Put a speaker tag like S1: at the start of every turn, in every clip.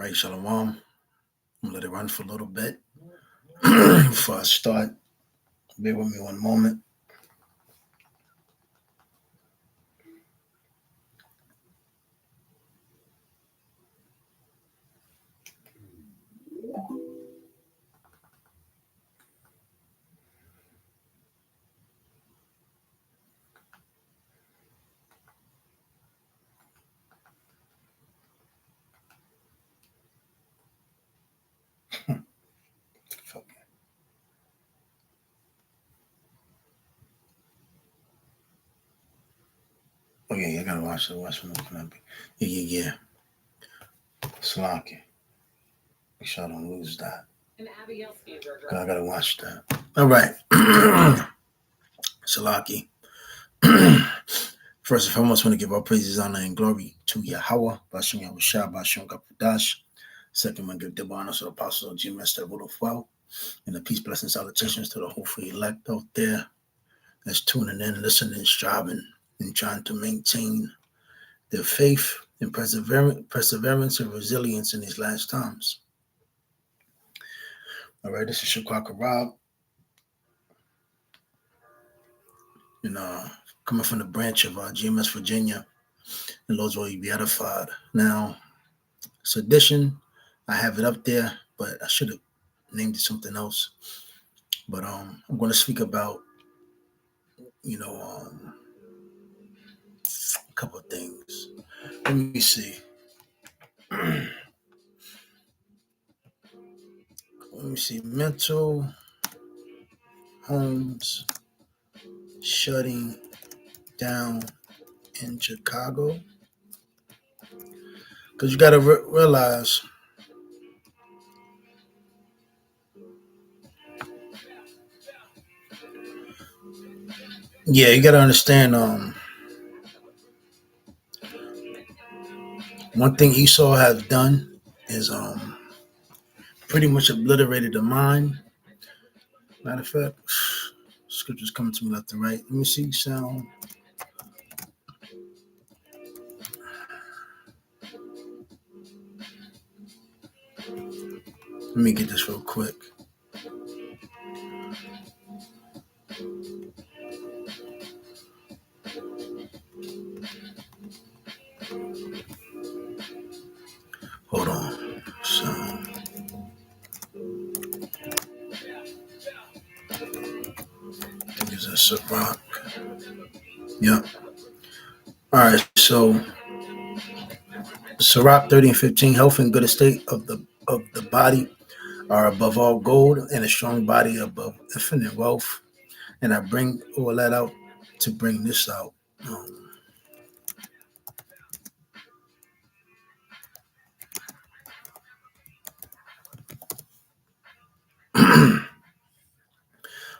S1: right, Shalom. I'm gonna let it run for a little bit before I start. Bear with me one moment. Oh yeah, I gotta watch from the Yeah. Slocky. Make sure I don't lose that. I gotta watch that. All right. Salaki. First and foremost, I want to give all praises, honor, and glory to Yahweh, Bashim Yahushua, Bashim Kapudash. Second, I give the honor to the apostles of GMS that rule of well, and the peace, blessings, salutations to the hopeful elect out there that's tuning in, listening, striving, and trying to maintain their faith and perseverance and resilience in these last times. All right, this is Shaquaka Rob. Coming from the branch of GMS Virginia, and Lord's will you be edified. Now, Sedition, I have it up there, but I should have named it something else. But I'm going to speak about, a couple of things. Let me see. Mental homes shutting down in Chicago. Because you got to realize, you got to understand, one thing Esau has done is pretty much obliterated the mind. Matter of fact, scriptures coming to me left and right. Let me see sound. Let me get this real quick. Hold on. Sound. I think it's a Sirach. Yep. All right. So Sirach 30 and 15, health and good estate of the body are above all gold, and a strong body above infinite wealth. And I bring all that out to bring this out.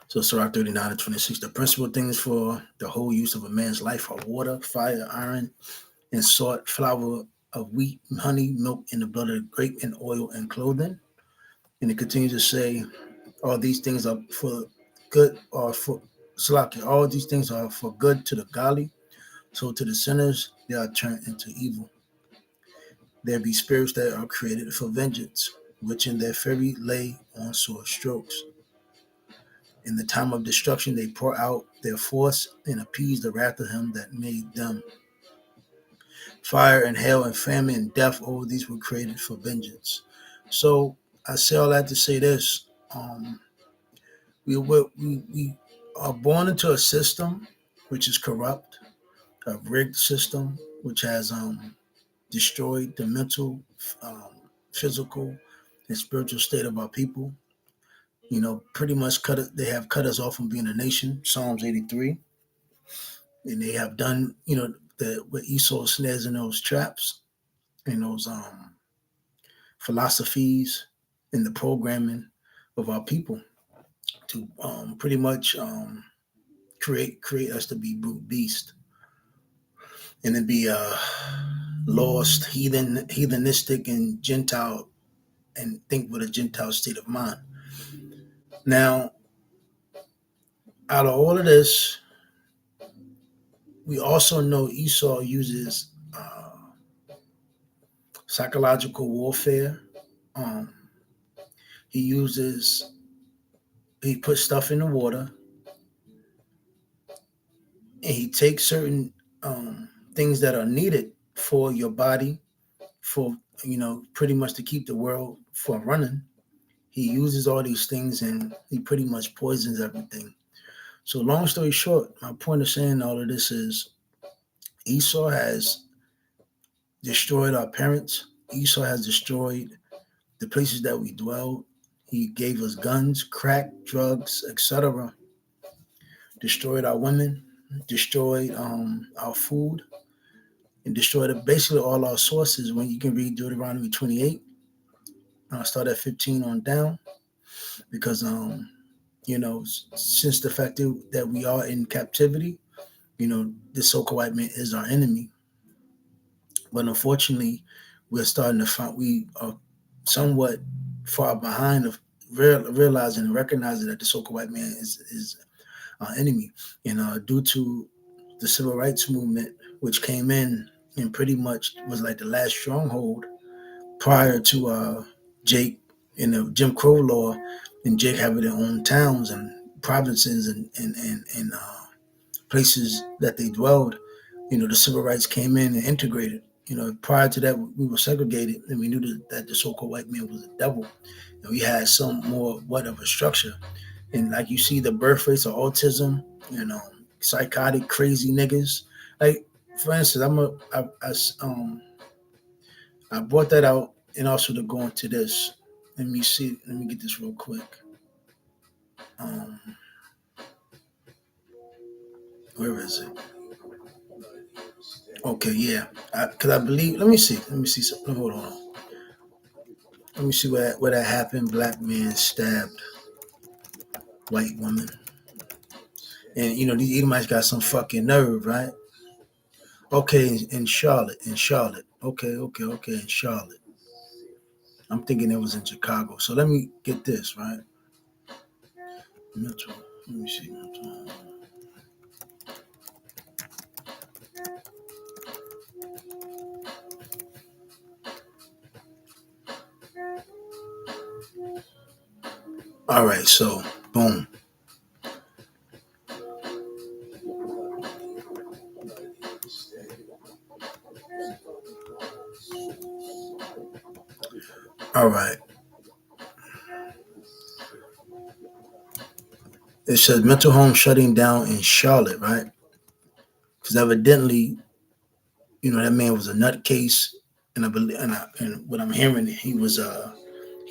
S1: So Sirach 39 and 26, the principal things for the whole use of a man's life are water, fire, iron, and salt, flour of wheat, honey, milk, and the blood of the grape, and oil, and clothing. And it continues to say, all these things are for good, or for Salaki, all these things are for good to the godly. So to the sinners, they are turned into evil. There be spirits that are created for vengeance, which in their fury lay on sore strokes. In the time of destruction, they pour out their force and appease the wrath of him that made them. Fire and hail and famine and death, all these were created for vengeance. So I say all that to say this. We are born into a system which is corrupt, a rigged system which has destroyed the mental, physical, and spiritual state of our people. Pretty much they have cut us off from being a nation, Psalms 83. And they have done, what Esau snares in those traps and those philosophies and the programming of our people to pretty much create us to be brute beast and then be lost, heathenistic, and Gentile, and think with a Gentile state of mind. Now, out of all of this, we also know Esau uses psychological warfare. Um, he uses he puts stuff in the water, and he takes certain things that are needed for your body, for pretty much to keep the world from running. He uses all these things, and he pretty much poisons everything. So, long story short, my point of saying all of this is Esau has destroyed our parents. Esau has destroyed the places that we dwell. He gave us guns, crack, drugs, etc. Destroyed our women, destroyed our food, and destroyed basically all our sources. When you can read Deuteronomy 28, start at 15 on down, because since the fact that we are in captivity, the so-called white man is our enemy. But unfortunately, we're starting to find we are somewhat far behind of realizing and recognizing that the so-called white man is our enemy. And due to the civil rights movement, which came in and pretty much was like the last stronghold prior to Jake and the Jim Crow law, and Jake having their own towns and provinces and places that they dwelled. The civil rights came in and integrated. Prior to that, we were segregated, and we knew that the so-called white man was a devil. And we had some more what of a structure. And like you see the birth rates of autism, psychotic, crazy niggas. Like, for instance, I brought that out, and also to go into this. Let me see. Let me get this real quick. Um, where is it? Okay, yeah. Because I believe. Let me see. Let me see something. Hold on. Let me see where that happened. Black man stabbed white woman, and these Edomites got some fucking nerve, right? Okay, in Charlotte, Okay, in Charlotte. I'm thinking it was in Chicago. So let me get this right. Mental. Let me see. Mental. All right. So boom. All right. It says mental home shutting down in Charlotte, right? Because evidently, that man was a nutcase, and I believe, and what I'm hearing, he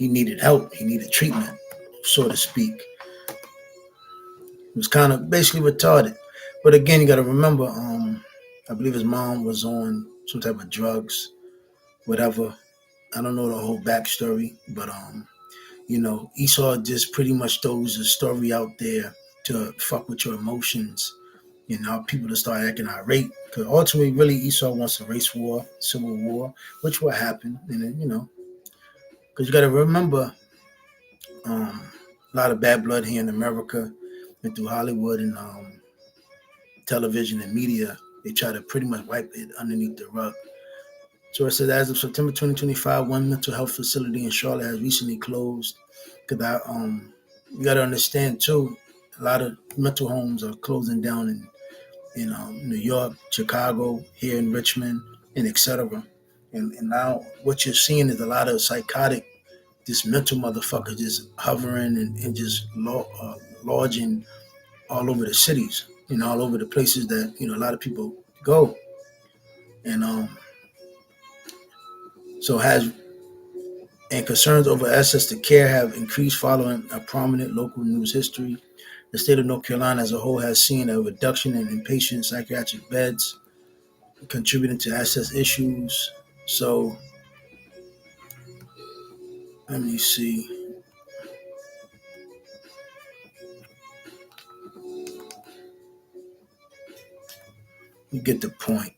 S1: needed help, he needed treatment, so to speak. He was kind of basically retarded. But again, you got to remember, I believe his mom was on some type of drugs, whatever. I don't know the whole backstory, but Esau just pretty much throws a story out there to fuck with your emotions, people to start acting irate. Because ultimately, really, Esau wants a race war, civil war, which will happen. And then, because you got to remember, a lot of bad blood here in America and through Hollywood and television and media, they try to pretty much wipe it underneath the rug. So it says, as of September 2025, one mental health facility in Charlotte has recently closed. Because you got to understand too, a lot of mental homes are closing down in New York, Chicago, here in Richmond, and etc. And now what you're seeing is a lot of psychotic, this mental motherfucker just hovering and just lodging all over the cities, all over the places that a lot of people go. And so has and concerns over access to care have increased following a prominent local news history. The state of North Carolina as a whole has seen a reduction in inpatient psychiatric beds, contributing to access issues. So let me see. You get the point.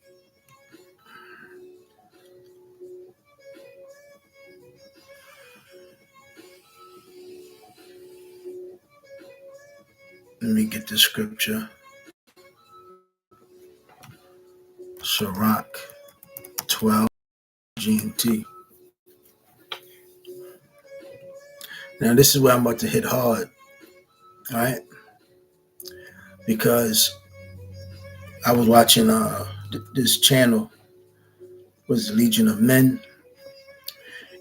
S1: Let me get the scripture. Sirach 12 GMT. Now this is where I'm about to hit hard, all right? Because I was watching this channel was the Legion of Men,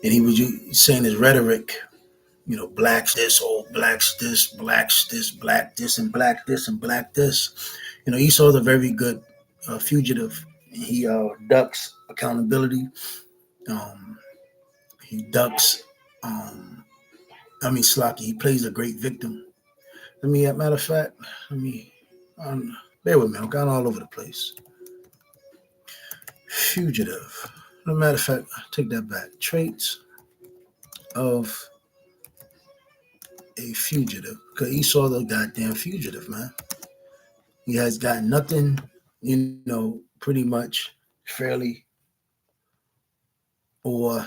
S1: and he was saying his rhetoric. Blacks this, old blacks this, blacks this, black this, and black this, and black this. Esau's a very good fugitive. He ducks accountability. Um, he ducks. Slocky. He plays a great victim. Matter of fact, let me. Bear with me. I'm kind of all over the place. Fugitive. Matter of fact, take that back. Traits of a fugitive. Because Esau the goddamn fugitive, man. He has got nothing, pretty much fairly or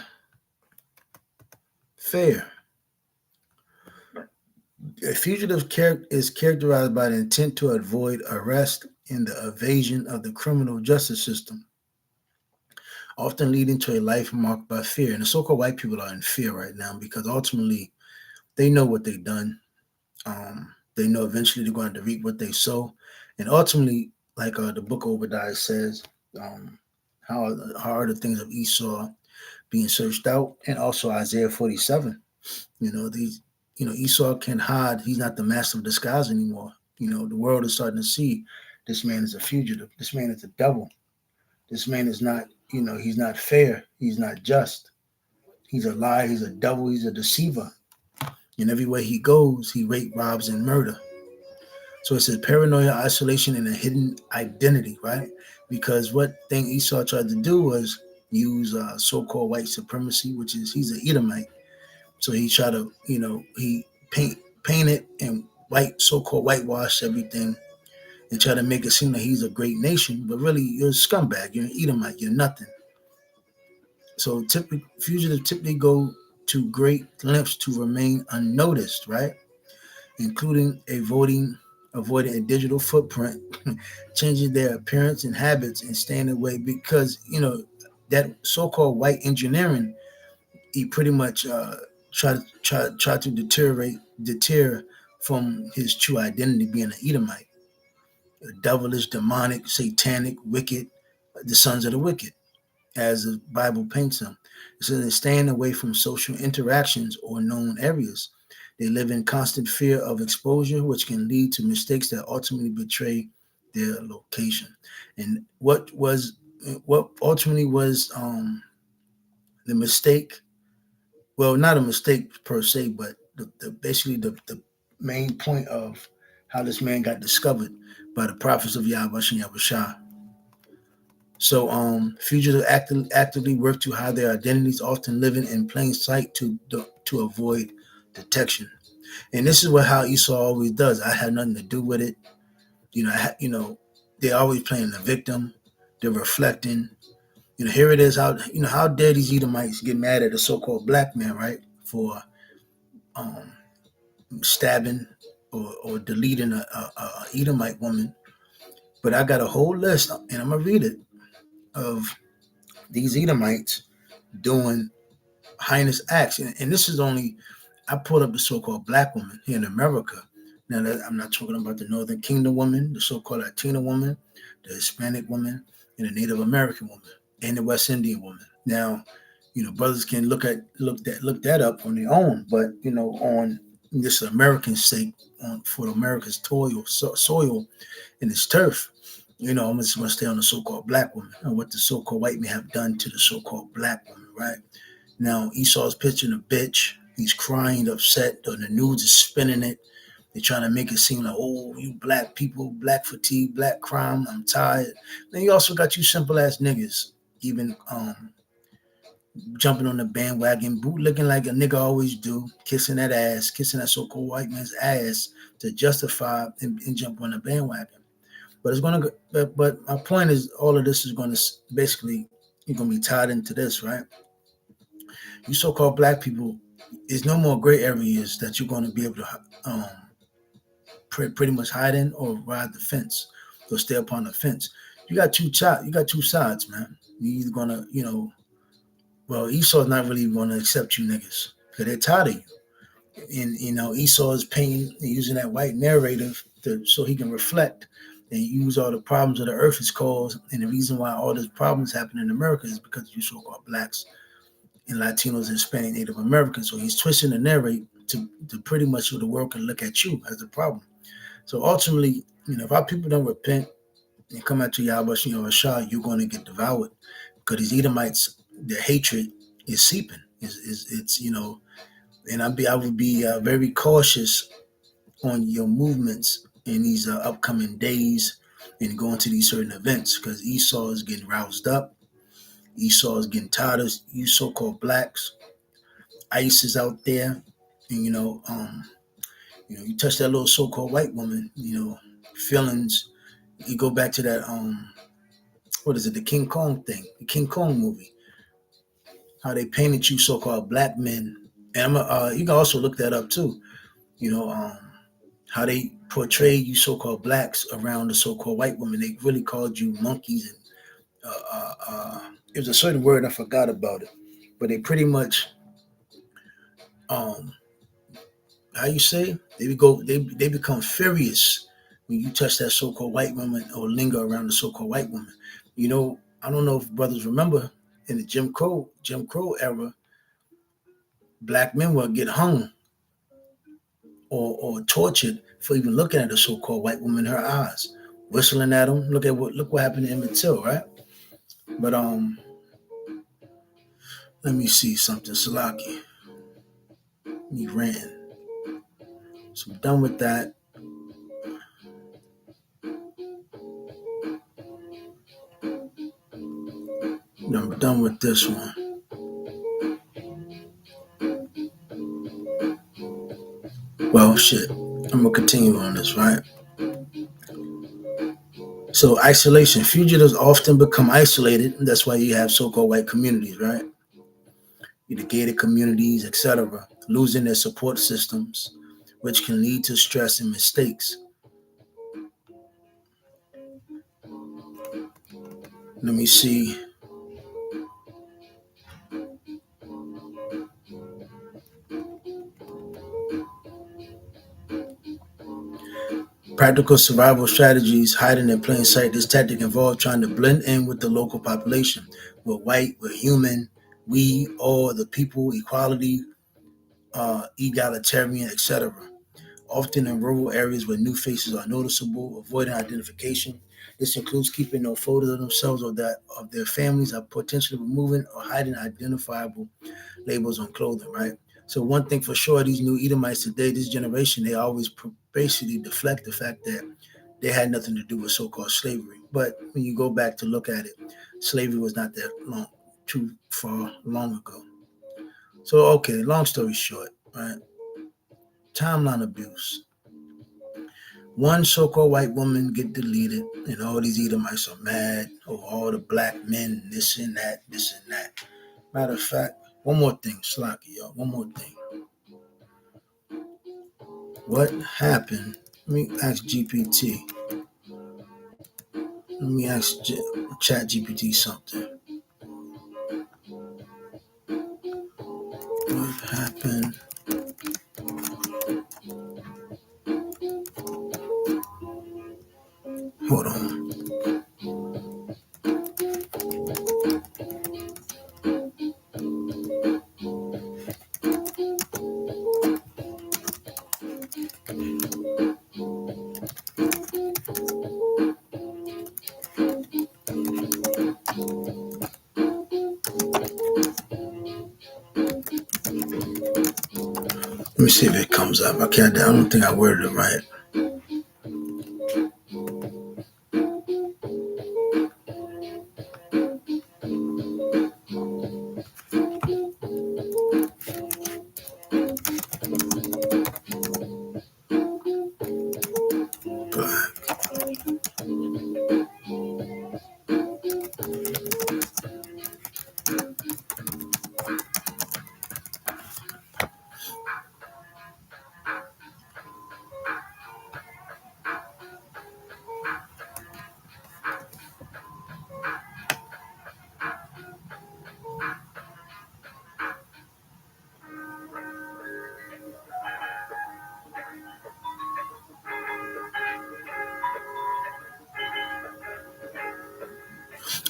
S1: fair. A fugitive is characterized by the intent to avoid arrest and the evasion of the criminal justice system, often leading to a life marked by fear. And the so-called white people are in fear right now because ultimately they know what they've done. They know eventually they're going to reap what they sow. And ultimately, like the book of Obadiah says, how are the things of Esau being searched out, and also Isaiah 47. Esau can hide. He's not the master of disguise anymore. The world is starting to see this man is a fugitive. This man is a devil. This man is not, he's not fair. He's not just. He's a lie. He's a devil. He's a deceiver. And everywhere he goes, he rape, robs, and murder. So it says paranoia, isolation, and a hidden identity, right? Because what thing Esau tried to do was use so-called white supremacy, which is he's an Edomite. So he tried to, he painted and so-called whitewash everything and try to make it seem like he's a great nation, but really you're a scumbag. You're an Edomite. You're nothing. So fugitives typically go to great lengths to remain unnoticed, right? Including avoiding a digital footprint, changing their appearance and habits, and staying away because that so-called white engineering, he pretty much tried to deter from his true identity, being an Edomite, devilish, demonic, satanic, wicked, the sons of the wicked, as the Bible paints them. So they're staying away from social interactions or known areas. They live in constant fear of exposure, which can lead to mistakes that ultimately betray their location. And what ultimately was the mistake? Well, not a mistake per se, but basically the main point of how this man got discovered by the prophets of Yahweh and Yahushua. So fugitives actively work to hide their identities, often living in plain sight to avoid detection. And this is how Esau always does. I had nothing to do with it. They're always playing the victim. They're reflecting. Here it is. How dare these Edomites get mad at a so-called black man, right, for stabbing or deleting a Edomite woman. But I got a whole list, and I'm gonna read it, of these Edomites doing heinous acts. And this is only, I pulled up the so-called black woman here in America. Now, I'm not talking about the Northern Kingdom woman, the so-called Latina woman, the Hispanic woman, and the Native American woman, and the West Indian woman. Now, brothers can look that up on their own, but on this American sake, for America's soil and its turf, I'm just going to stay on the so-called black woman and what the so-called white men have done to the so-called black woman, right? Now, Esau's pitching a bitch. He's crying, upset. The news is spinning it. They're trying to make it seem like, oh, you black people, black fatigue, black crime, I'm tired. Then you also got you simple-ass niggas even jumping on the bandwagon, bootlicking like a nigga always do, kissing that so-called white man's ass to justify and jump on the bandwagon. But it's going to, but my point is, all of this is going to basically, you're going to be tied into this, right? You so-called black people, there's no more gray areas that you're going to be able to pretty much hide in or ride the fence or stay upon the fence. You got two sides, man. You're either going to, Esau's not really going to accept you niggas because they're tired of you. And Esau is painting and using that white narrative so he can reflect and use all the problems of the earth is caused. And the reason why all these problems happen in America is because you so-called blacks and Latinos and Hispanic Native Americans. So he's twisting the narrative to pretty much so the world can look at you as a problem. So ultimately, if our people don't repent and come out to Yahweh Shah, you're going to get devoured because these Edomites, their hatred is seeping. It's and I would be very cautious on your movements in these upcoming days and going to these certain events because Esau is getting roused up. Esau is getting tired of you so-called blacks. ICE is out there, and you touch that little so-called white woman, feelings. You go back to that what is it, the King Kong thing, the King Kong movie, how they painted you so-called black men. And you can also look that up too. You know, how they portrayed you so-called blacks around the so-called white women. They really called you monkeys, and it was a certain word I forgot about it, but they pretty much um how you say they become furious when you touch that so-called white woman or linger around the so-called white woman. I don't know if brothers remember in the Jim Crow era, black men would get hung or tortured for even looking at a so-called white woman in her eyes, whistling at them. Look what happened to Emmett Till, right? But let me see something. Salaki, he ran. So I'm done with that. I'm done with this one. Well, shit. I'm gonna continue on this, right? So isolation. Fugitives often become isolated. That's why you have so-called white communities, right? The gated communities, etc., losing their support systems, which can lead to stress and mistakes. Let me see. Practical survival strategies hiding in plain sight. This tactic involves trying to blend in with the local population. We're white, we're human, we, all the people, equality, egalitarian, etc. Often in rural areas where new faces are noticeable, avoiding identification. This includes keeping no photos of themselves or that of their families, or potentially removing or hiding identifiable labels on clothing, right? So one thing for sure, these new Edomites today, this generation, they always basically deflect the fact that they had nothing to do with so-called slavery. But when you go back to look at it, slavery was not that too far long ago. So okay, long story short, right? Timeline abuse. One so-called white woman get deleted, and all these Edomites are mad. Oh, all the black men, this and that, this and that. Matter of fact, one more thing, Slocky, y'all. One more thing. What happened? Let me ask GPT. Let me ask Chat GPT something. What happened? Hold on. Let me see if it comes up. I don't think I worded it right. But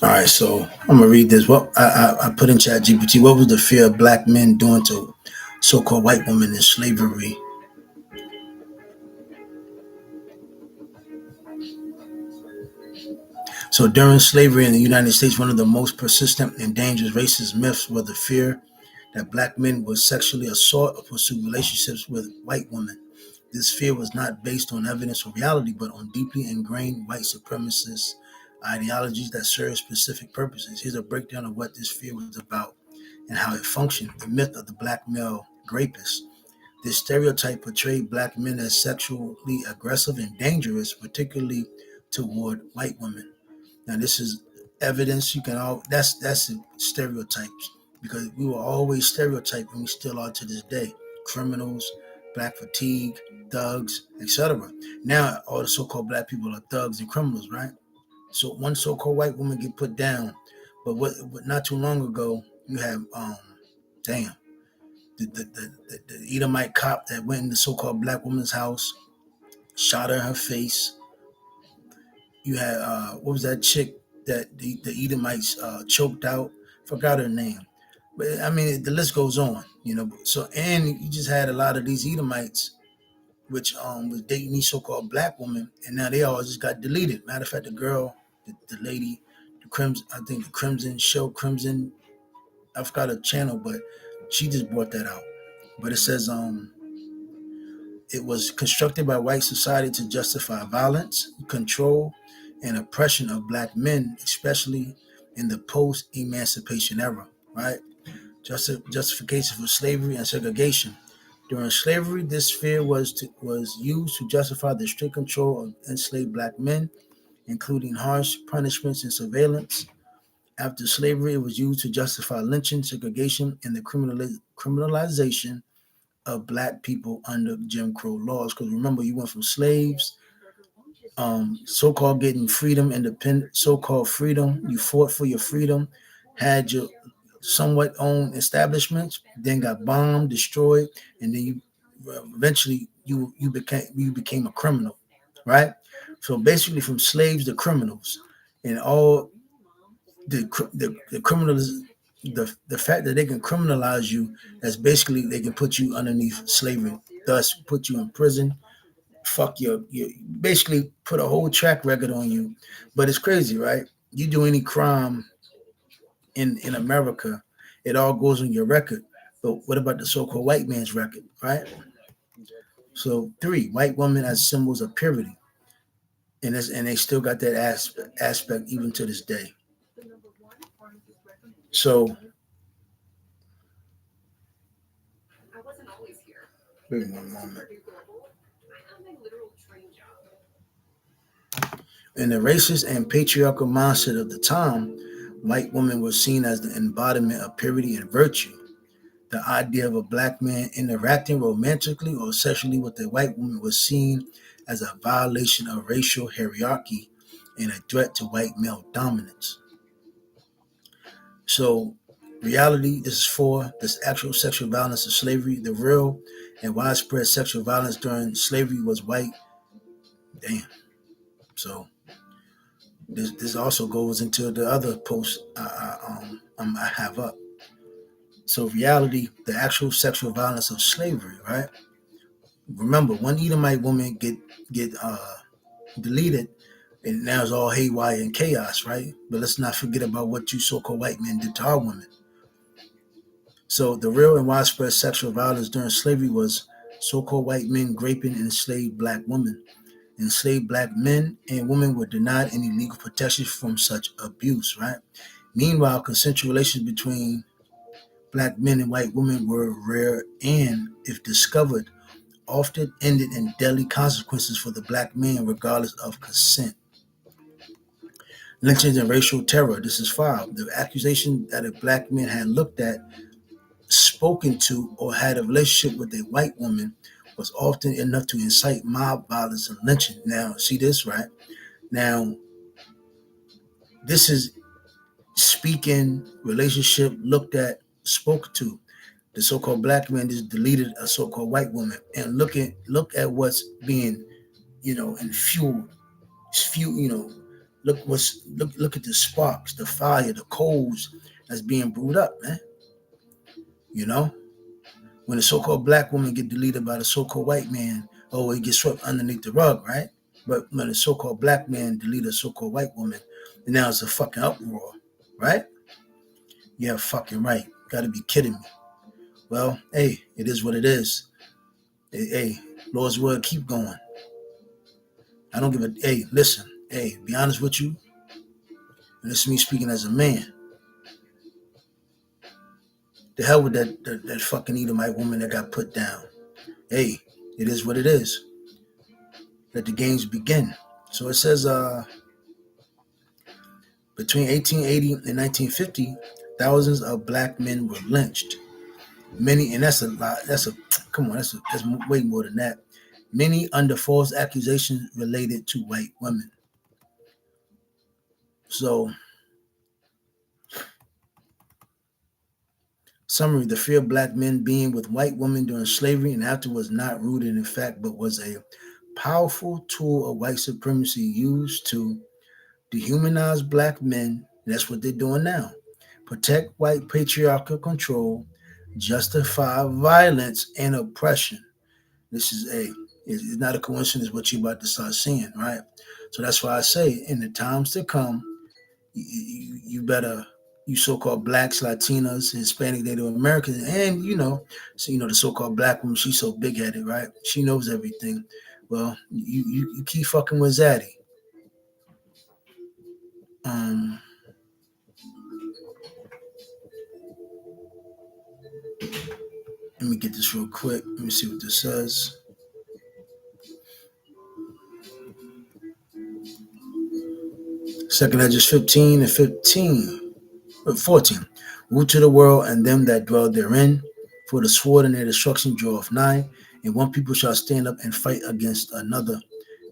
S1: All right, so I'm gonna read this. What I put in Chat GPT. What was the fear of black men doing to so-called white women in slavery? So during slavery in the United States, one of the most persistent and dangerous racist myths was the fear that black men would sexually assault or pursue relationships with white women. This fear was not based on evidence or reality, but on deeply ingrained white supremacist ideologies that serve specific purposes. Here's a breakdown of what this fear was about and how it functioned. The myth of the black male rapist. This stereotype portrayed black men as sexually aggressive and dangerous, particularly toward white women. Now, this is evidence you can all that's stereotypes because we were always stereotyped and we still are to this day. Criminals, black fatigue, thugs, etc. Now, all the so-called black people are thugs and criminals, right? So one so-called white woman get put down, but what not too long ago you have damn the Edomite cop that went in the so-called black woman's house, shot her in her face. You had what was that chick that the Edomites choked out? Forgot her name, but I mean the list goes on. So and you just had a lot of these Edomites, which was dating these so-called black women, and now they all just got deleted. Matter of fact, the girl, the lady, the Crimson, I think the Crimson show, Crimson. I forgot her channel, but she just brought that out. But it says it was constructed by white society to justify violence, control, and oppression of black men, especially in the post-emancipation era, right? Justification for slavery and segregation. During slavery, this fear was used to justify the strict control of enslaved black men, including harsh punishments and surveillance. After slavery, it was used to justify lynching, segregation, and the criminalization of black people under Jim Crow laws. Because remember, you went from slaves, so-called getting freedom, independent, so-called freedom. You fought for your freedom, had your somewhat own establishments, then got bombed, destroyed, and then you eventually you became a criminal, right? So basically, from slaves to criminals, and all the criminals. The fact that they can criminalize you is basically they can put you underneath slavery, thus put you in prison, fuck your basically put a whole track record on you. But it's crazy, right? You do any crime in America, it all goes on your record. But what about the so-called white man's record, right? So three, white women as symbols of purity, and they still got that aspect even to this day. So wait one moment. In the racist and patriarchal mindset of the time, white women were seen as the embodiment of purity and virtue. The idea of a black man interacting romantically or sexually with a white woman was seen as a violation of racial hierarchy and a threat to white male dominance. So, reality, this is for this actual sexual violence of slavery. The real and widespread sexual violence during slavery was white. Damn. So, this also goes into the other post I have up. So, reality, the actual sexual violence of slavery, right? Remember, one Edomite woman get deleted, and now it's all haywire and chaos, right? But let's not forget about what you so-called white men did to our women. So the real and widespread sexual violence during slavery was so-called white men raping enslaved black women. Enslaved black men and women were denied any legal protection from such abuse, right? Meanwhile, consensual relations between black men and white women were rare and, if discovered, often ended in deadly consequences for the black man, regardless of consent. Lynchings and racial terror. This is filed. The accusation that a black man had looked at, spoken to, or had a relationship with a white woman was often enough to incite mob violence and lynching. Now, see this, right? Now, this is speaking, relationship, looked at, spoke to. The so-called black man just deleted a so-called white woman, and look at what's being, and fuel, Look at the sparks, the fire, the coals that's being brewed up, man. You know, when the so-called black woman get deleted by the so-called white man, oh, it gets swept underneath the rug, right? But when the so-called black man delete a so-called white woman, and now it's a fucking uproar, right? Yeah, fucking right. Gotta be kidding me. Well, hey, it is what it is. Hey, Lord's word, keep going. I don't give a. Hey, listen. Hey, be honest with you. And this is me speaking as a man. The hell with that fucking Edomite woman that got put down. Hey, it is what it is. Let the games begin. So it says, between 1880 and 1950, thousands of black men were lynched. Many, and that's a lot. Come on, that's way more than that. Many under false accusations related to white women. So, summary: the fear of black men being with white women during slavery and after was not rooted in fact, but was a powerful tool of white supremacy used to dehumanize black men. That's what they're doing now. Protect white patriarchal control, justify violence and oppression. This is it's not a coincidence what you're about to start seeing, right? So that's why I say in the times to come, you better, you so-called blacks, Latinas, Hispanic, Native Americans, and the so-called black woman, she's so big-headed, right? She knows everything. Well, you keep fucking with Zaddy. Let me get this real quick. Let me see what this says. Second Edges 15 and 14. Woe to the world and them that dwell therein, for the sword and their destruction draweth nigh, and one people shall stand up and fight against another,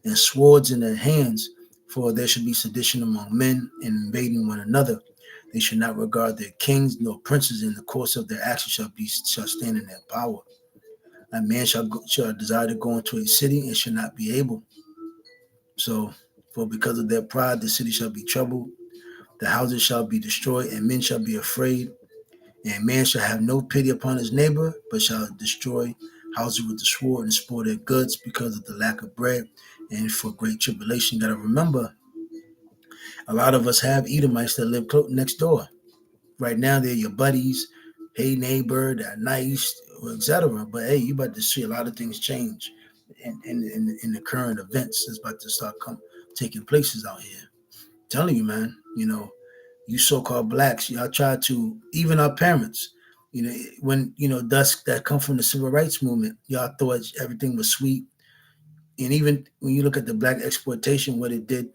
S1: and swords in their hands, for there shall be sedition among men, and invading one another. They shall not regard their kings nor princes, in the course of their actions shall stand in their power. A man shall desire to go into a city and shall not be able. So, for because of their pride, the city shall be troubled, the houses shall be destroyed, and men shall be afraid. And man shall have no pity upon his neighbor, but shall destroy houses with the sword and spoil their goods because of the lack of bread and for great tribulation. You got to remember, a lot of us have Edomites that live next door. Right now, they're your buddies. Hey, neighbor, they're nice, etc. But hey, you about to see a lot of things change in the current events that's about to start taking places out here. I'm telling you, man, you so-called blacks, y'all try to, even our parents, when, dusk that come from the civil rights movement, y'all thought everything was sweet. And even when you look at the black exploitation, what it did,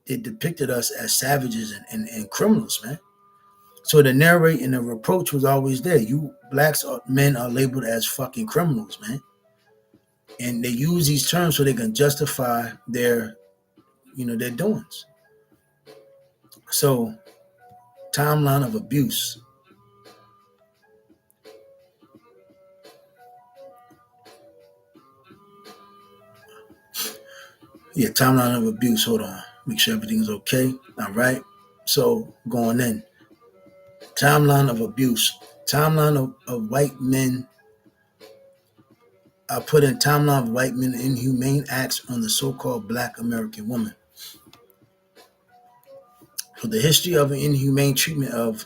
S1: it depicted us as savages and criminals, man. So the narrate and the reproach was always there. You blacks men are labeled as fucking criminals, man. And they use these terms so they can justify their doings. So, timeline of abuse. Yeah, timeline of abuse. Hold on. Make sure everything's okay. All right. So, going in. Timeline of abuse. Timeline of white men. I put in timeline of white men inhumane acts on the so-called black American woman. So the history of an inhumane treatment of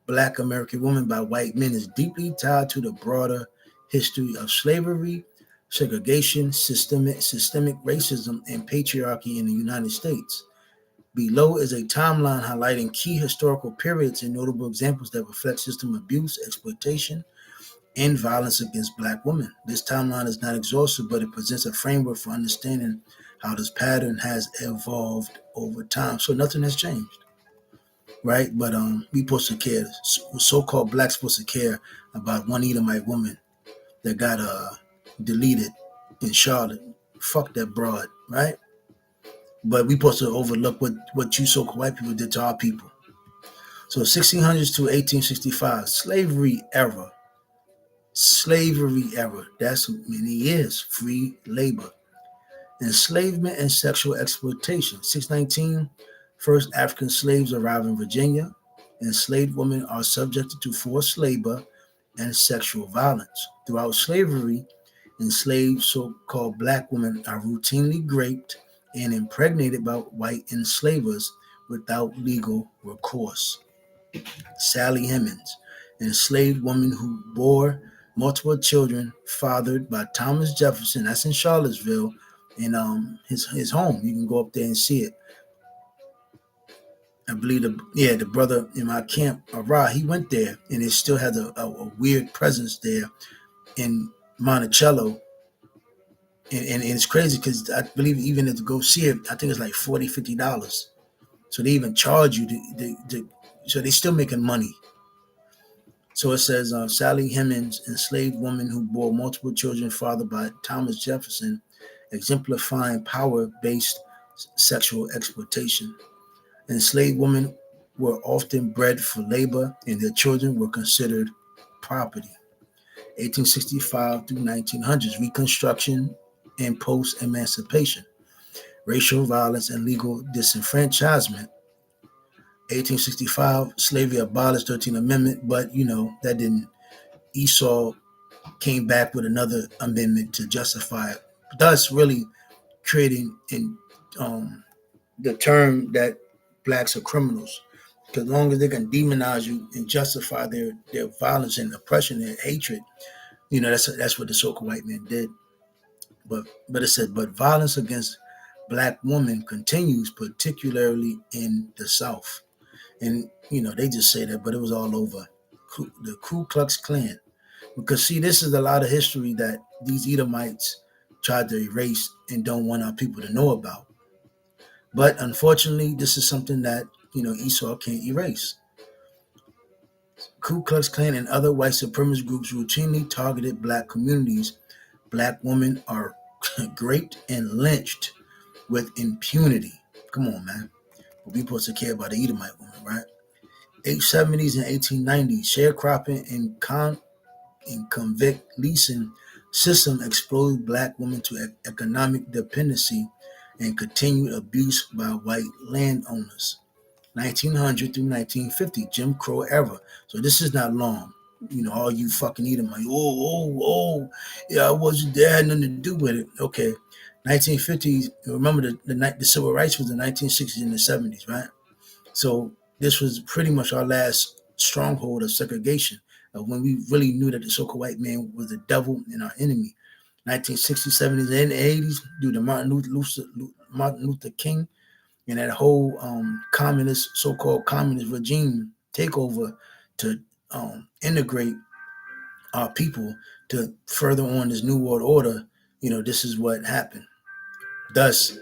S1: black American women by white men is deeply tied to the broader history of slavery, segregation, systemic racism, and patriarchy in the United States. Below is a timeline highlighting key historical periods and notable examples that reflect system abuse, exploitation, and violence against black women. This timeline is not exhaustive, but it presents a framework for understanding how this pattern has evolved over time. So nothing has changed, right? But we supposed to care. So-called blacks supposed to care about one Edomite woman that got deleted in Charlotte. Fuck that broad, right? But we supposed to overlook what you so-called white people did to our people. So 1600s to 1865, slavery era. That's many years. Free labor. Enslavement and sexual exploitation. 619, First African slaves arrive in Virginia. Enslaved women are subjected to forced labor and sexual violence. Throughout slavery, enslaved so-called black women are routinely raped and impregnated by white enslavers without legal recourse. Sally Hemings, an enslaved woman who bore multiple children fathered by Thomas Jefferson. That's in Charlottesville, in his home. You can go up there and see it. I believe the brother in my camp, Ra, he went there, and it still has a weird presence there in Monticello. And it's crazy because I believe even to go see it, I think it's like $40-$50. So they even charge you so they're still making money. So it says Sally Hemings, enslaved woman who bore multiple children fathered by Thomas Jefferson, exemplifying power-based sexual exploitation. Enslaved women were often bred for labor, and their children were considered property. 1865 through 1900s, Reconstruction and post-emancipation, racial violence and legal disenfranchisement. 1865, slavery abolished, 13th Amendment, but that didn't. Esau came back with another amendment to justify it, thus really creating in the term that blacks are criminals. Because as long as they can demonize you and justify their violence and oppression and hatred, that's what the so-called white man did. But it said, but violence against black women continues, particularly in the South. And they just say that, but it was all over. The Ku Klux Klan. Because see, this is a lot of history that these Edomites tried to erase and don't want our people to know about. But unfortunately, this is something that Esau can't erase. Ku Klux Klan and other white supremacist groups routinely targeted black communities. Black women are raped and lynched with impunity. Come on, man. We supposed to care about the Edomite woman, right? 1870s and 1890s, sharecropping and convict leasing system exposed black women to economic dependency and continued abuse by white landowners. 1900 through 1950, Jim Crow era. So this is not long. All you fucking Edomites, yeah, I wasn't there, had nothing to do with it. Okay. 1950s, remember the civil rights was the 1960s and the 70s, right? So this was pretty much our last stronghold of segregation, when we really knew that the so-called white man was the devil and our enemy. 1960s, 70s, and 80s, due to Martin Luther King and that whole so-called communist regime takeover to integrate our people to further on this new world order. This is what happened. Thus,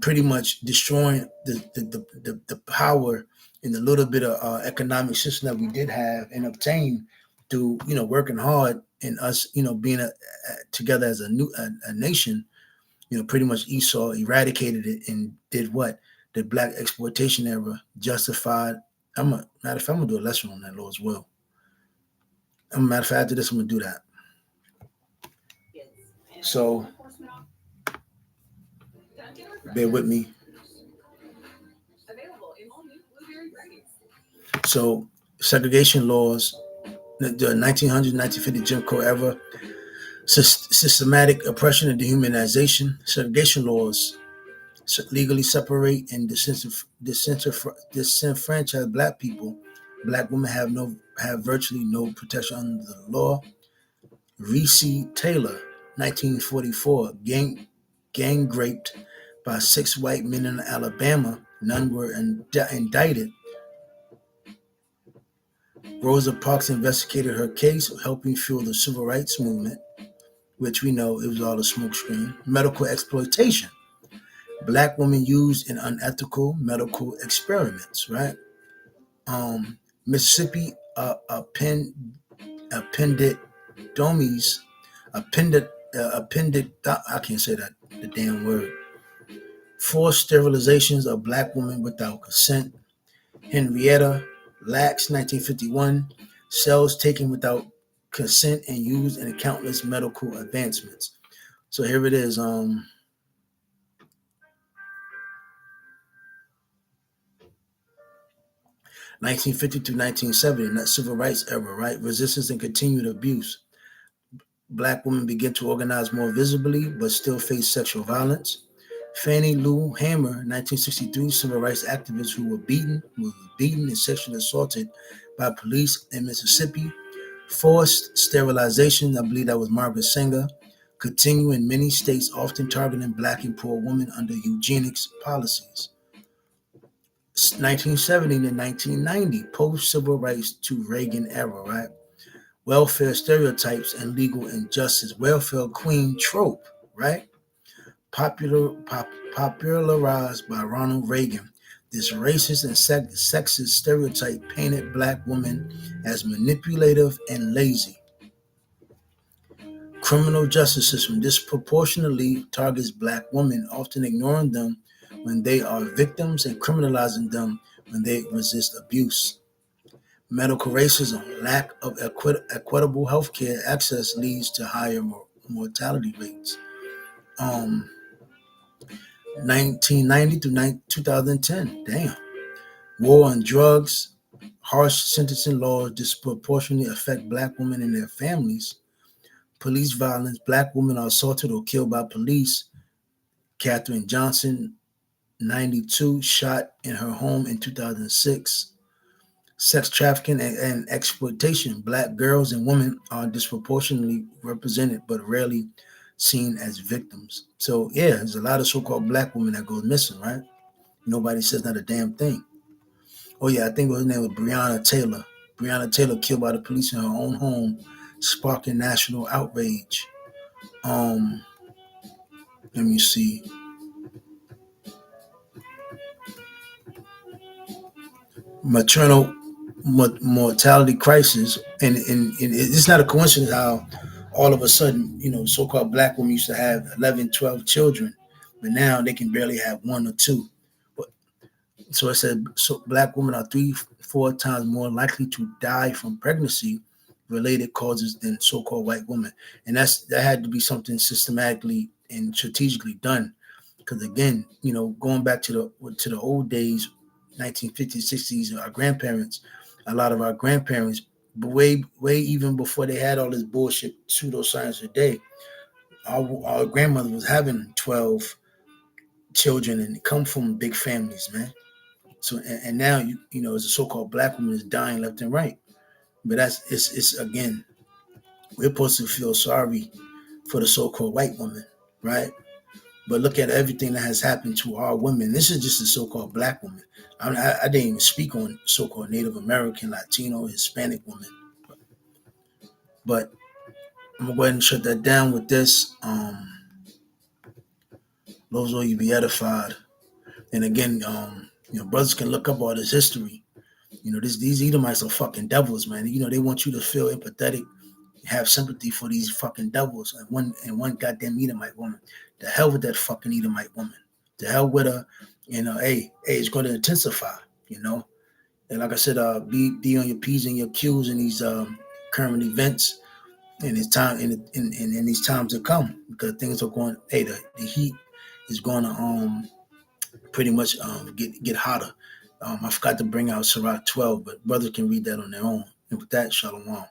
S1: pretty much destroying the power and the little bit of economic system that we did have and obtain through working hard and us being together as a nation. Pretty much Esau eradicated it and did what the black exploitation era justified. Matter of fact, I'm gonna do a lesson on that law as well. Matter of fact, after this, I'm gonna do that. So bear with me. So segregation laws, the 1900s, 1950 Jim Crow era, systematic oppression and dehumanization. Segregation laws legally separate and disenfranchise black people. Black women have virtually no protection under the law. Reese Taylor, 1944, gang raped by 6 white men in Alabama. None were indicted. Rosa Parks investigated her case, helping fuel the civil rights movement, which we know it was all a smokescreen. Medical exploitation. Black women used in unethical medical experiments, right? Mississippi appendidomies, I can't say that, the damn word. Forced sterilizations of black women without consent. Henrietta Lacks, 1951, cells taken without consent and used in countless medical advancements. So here it is. 1950 to 1970, in that civil rights era, right? Resistance and continued abuse. Black women begin to organize more visibly, but still face sexual violence. Fannie Lou Hamer, 1963, civil rights activist who was beaten and sexually assaulted by police in Mississippi. Forced sterilization, I believe that was Margaret Sanger, continue in many states, often targeting black and poor women under eugenics policies. 1970 to 1990, post-civil rights to Reagan era, right? Welfare stereotypes and legal injustice. Welfare queen trope, right? Popularized by Ronald Reagan. This racist and sexist stereotype painted black women as manipulative and lazy. Criminal justice system disproportionately targets black women, often ignoring them when they are victims and criminalizing them when they resist abuse. Medical racism, lack of equitable healthcare access leads to higher mortality rates. Um, 1990 to 2010, damn. War on drugs, harsh sentencing laws disproportionately affect black women and their families. Police violence, black women are assaulted or killed by police. Katherine Johnson, 92, shot in her home in 2006. Sex trafficking and exploitation. Black girls and women are disproportionately represented but rarely seen as victims. So, yeah, there's a lot of so called black women that go missing, right? Nobody says not a damn thing. Oh, yeah, I think her name was Breonna Taylor. Breonna Taylor killed by the police in her own home, sparking national outrage. Um, Let me see. Maternal mortality crisis, and it's not a coincidence how all of a sudden, so-called black women used to have 11, 12 children, but now they can barely have one or two. But so it said, so black women are 3, 4 times more likely to die from pregnancy related causes than so-called white women, and that had to be something systematically and strategically done. Because again, going back to the old days, 1950s, 60s, our grandparents, a lot of our grandparents, way even before they had all this bullshit pseudoscience today, our grandmother was having 12 children and they come from big families, man. So and now as a so-called black woman is dying left and right. But it's again, we're supposed to feel sorry for the so-called white woman, right? But look at everything that has happened to our women. This is just the so-called black woman. I didn't even speak on so-called Native American, Latino, Hispanic women. But I'm gonna go ahead and shut that down with this. Those will you be edified. And again, brothers can look up all this history. These Edomites are fucking devils, man. They want you to feel empathetic, have sympathy for these fucking devils. And one goddamn Edomite woman. The hell with that fucking Edomite woman. The hell with her. Hey, it's going to intensify. And like I said, be on your P's and your Q's in these current events and it's time in these times to come, because things are going. Hey, the heat is going to pretty much get hotter. I forgot to bring out Sirach 12, but brothers can read that on their own. And with that, shalom.